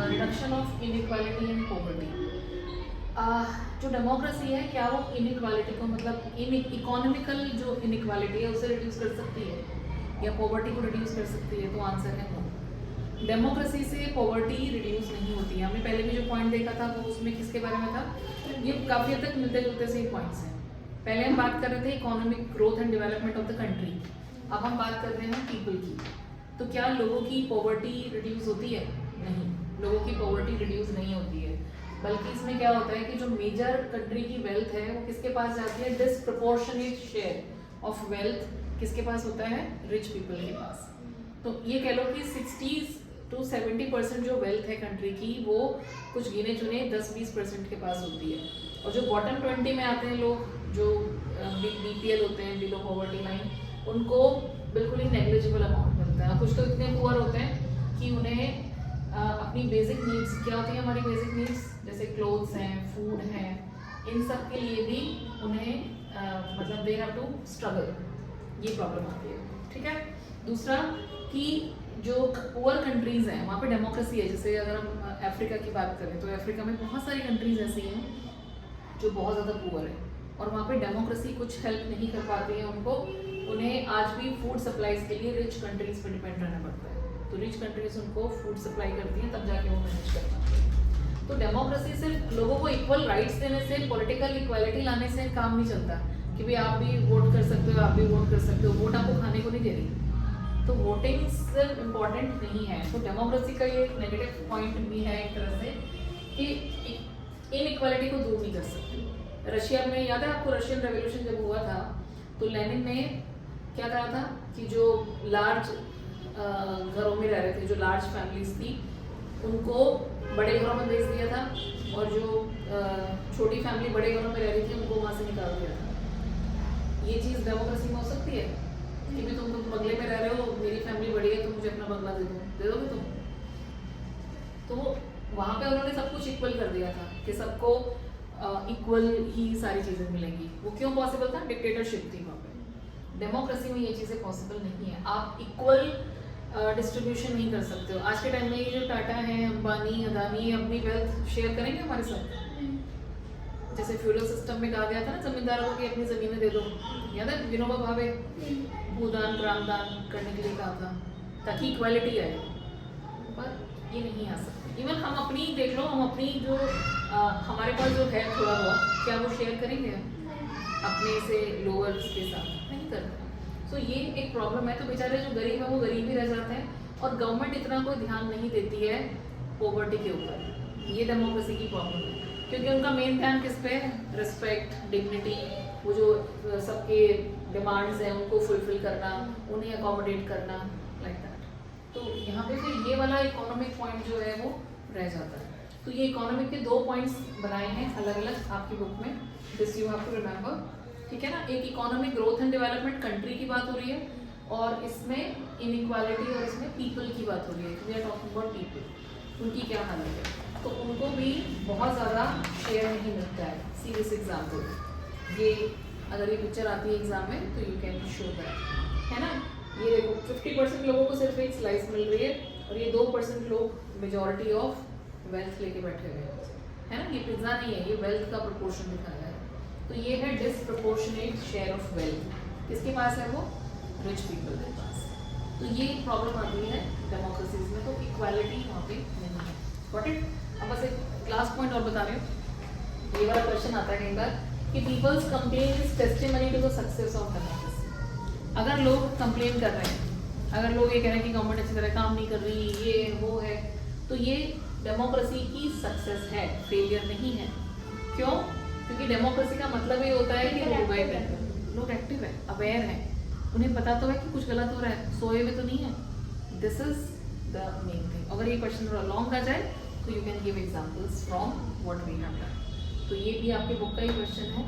Reduction of inequality and poverty. जो democracy है क्या वो इनइक्वालिटी को मतलब इन इकोनॉमिकल जो इनइक्वालिटी है उसे रिड्यूस कर सकती है या पॉवर्टी को रिड्यूस कर सकती है? तो आंसर है नो। डेमोक्रेसी से पॉवर्टी रिड्यूस नहीं होती है। हमने पहले भी जो पॉइंट देखा था वो उसमें किसके बारे में था? ये काफ़ी हद तक मिलते जुलते से पॉइंट्स हैं। पहले हम बात कर रहे थे economic growth and development of the country, अब हम बात कर रहे हैं पीपल की। तो क्या लोगों की पॉवर्टी रिड्यूस होती है? नहीं, लोगों की पॉवर्टी रिड्यूस नहीं होती है, बल्कि इसमें क्या होता है कि जो मेजर कंट्री की वेल्थ है वो किसके पास जाती है? डिसप्रपोर्शनेट शेयर ऑफ वेल्थ किसके पास होता है? रिच पीपल के पास। तो ये कह लो कि 60 to 70% जो वेल्थ है कंट्री की वो कुछ गिने चुने 10-20% के पास होती है। और जो बॉटम 20 में आते हैं लोग, जो BPL होते हैं, बिलो पॉवर्टी लाइन, उनको बिल्कुल ही नेग्लिजिबल अमाउंट मिलता है। कुछ तो इतने पुअर होते हैं कि उन्हें अपनी बेसिक नीड्स, क्या होती है हमारी बेसिक नीड्स, जैसे क्लोथ्स हैं, फूड हैं, इन सब के लिए भी उन्हें मतलब दे हैव टू स्ट्रगल, ये प्रॉब्लम आती है। ठीक है। दूसरा कि जो पुअर कंट्रीज़ हैं वहाँ पे डेमोक्रेसी है। जैसे अगर हम अफ्रीका की बात करें तो अफ्रीका में बहुत सारी कंट्रीज़ ऐसी हैं जो बहुत ज़्यादा पुअर है और वहाँ पे डेमोक्रेसी कुछ हेल्प नहीं कर पाती है उनको। उन्हें आज भी फूड सप्लाईज के लिए रिच कंट्रीज़ पर डिपेंड रहना पड़ता है। तो रिच कंट्रीज़ उनको फूड सप्लाई करती हैं, तब जाके वो मैनेज कर पाते हैं। तो डेमोक्रेसी सिर्फ लोगों को इक्वल राइट्स देने से, पॉलिटिकल इक्वालिटी लाने से काम नहीं चलता कि भाई आप भी वोट कर सकते हो, आप भी वोट कर सकते हो। वोट आपको खाने को नहीं दे रही, तो वोटिंग सिर्फ इम्पॉर्टेंट नहीं है। तो डेमोक्रेसी का ये नेगेटिव पॉइंट भी है एक तरह से कि इनइक्वालिटी को दूर नहीं कर सकती। रशिया में याद है आपको, रशियन रेवोल्यूशन जब हुआ था तो लेनिन ने क्या कहा था कि जो लार्ज घरों में रह रहे थे, जो लार्ज फैमिलीज थी, उनको बड़े घरों में भेज दिया था और जो छोटी फैमिली बड़े घरों में रह रही थी उनको वहाँ से निकाल दिया था। ये चीज़ डेमोक्रेसी में हो सकती है कि भी तुम बंगले में रह रहे हो, मेरी फैमिली बड़ी है, तुम मुझे अपना बंगला दे दोगे तुम? तो वहाँ पे उन्होंने सब कुछ इक्वल कर दिया था कि सबको इक्वल ही सारी चीज़ें मिलेंगी। वो क्यों पॉसिबल था? डिक्टेटरशिप थी वहाँ पे। डेमोक्रेसी में ये चीज़ें पॉसिबल नहीं है। आप इक्वल डिस्ट्रीब्यूशन नहीं कर सकते हो। आज के टाइम में ये जो टाटा है, अंबानी, अदानी अपनी वेल्थ शेयर करेंगे हमारे साथ? जैसे फ्यूडल सिस्टम में कहा गया था ना जमींदारों को कि अपनी ज़मीनें दे दो, याद है विनोबा भावे भूदान प्राणदान करने के लिए कहा था ताकि इक्वालिटी आए, पर ये नहीं आ सकती। इवन हम अपनी देख लो, हम अपनी जो हमारे पास जो है थोड़ा बहुत, क्या वो शेयर करेंगे अपने से लोअर्स के साथ? नहीं करते। सो ये एक प्रॉब्लम है। तो बेचारे जो गरीब है वो गरीब ही रह जाते हैं और गवर्नमेंट इतना कोई ध्यान नहीं देती है पॉवर्टी के ऊपर। ये डेमोक्रेसी की प्रॉब्लम है क्योंकि उनका मेन ध्यान किस पे है? रिस्पेक्ट, डिग्निटी, वो जो सबके डिमांड्स हैं उनको फुलफिल करना, उन्हें अकोमोडेट करना, लाइक दैट। तो यहाँ पे फिर ये वाला इकोनॉमिक पॉइंट जो है वो रह जाता है। तो ये इकोनॉमिक के 2 पॉइंट्स बनाए हैं अलग अलग आपकी बुक में, this you have to remember. ठीक है ना। एक economic growth and development country की बात हो रही है और इसमें इनइक्वालिटी और इसमें पीपल की बात हो रही है। We are talking about people, उनकी क्या हालत है। तो उनको भी बहुत ज़्यादा शेयर नहीं मिलता है। सीरियस एग्जाम्पल, ये अगर ये पिक्चर आती है एग्जाम में तो यू कैन शो दैट, है ना। ये देखो 50% लोगों को सिर्फ एक स्लाइस मिल रही है और ये 2% लोग मेजॉरिटी ऑफ वेल्थ लेके बैठे हुए हैं, है ना। ये पिज्ज़ा नहीं है, ये वेल्थ का प्रोपोर्शन दिखाया है। तो ये है डिसप्रपोर्शनेट शेयर ऑफ वेल्थ, किसके पास है वो? रिच पीपल के पास। तो ये प्रॉब्लम आती है डेमोक्रेसीज में। तो इक्वालिटी वहाँ पे नहीं है। Got it? अब बस एक क्लास पॉइंट और बता रही हूँ। ये वाला क्वेश्चन आता है कई बार कि peoples complain is testimony to the success of democracy. अगर लोग कंप्लेन कर रहे हैं, अगर लोग ये कह रहे हैं कि गवर्नमेंट अच्छी तरह काम नहीं कर रही, ये वो है, तो ये डेमोक्रेसी की सक्सेस है, फेलियर नहीं है। क्यों? क्योंकि डेमोक्रेसी का मतलब ये होता है कि लोग एक्टिव है, अवेयर है, उन्हें पता तो है कि कुछ गलत हो रहा है, सोए हुए तो नहीं है। This is the main thing. अगर ये क्वेश्चन थोड़ा लॉन्ग आ जाए तो you can give examples from what we have done. तो ये भी आपके बुक का ही क्वेश्चन है।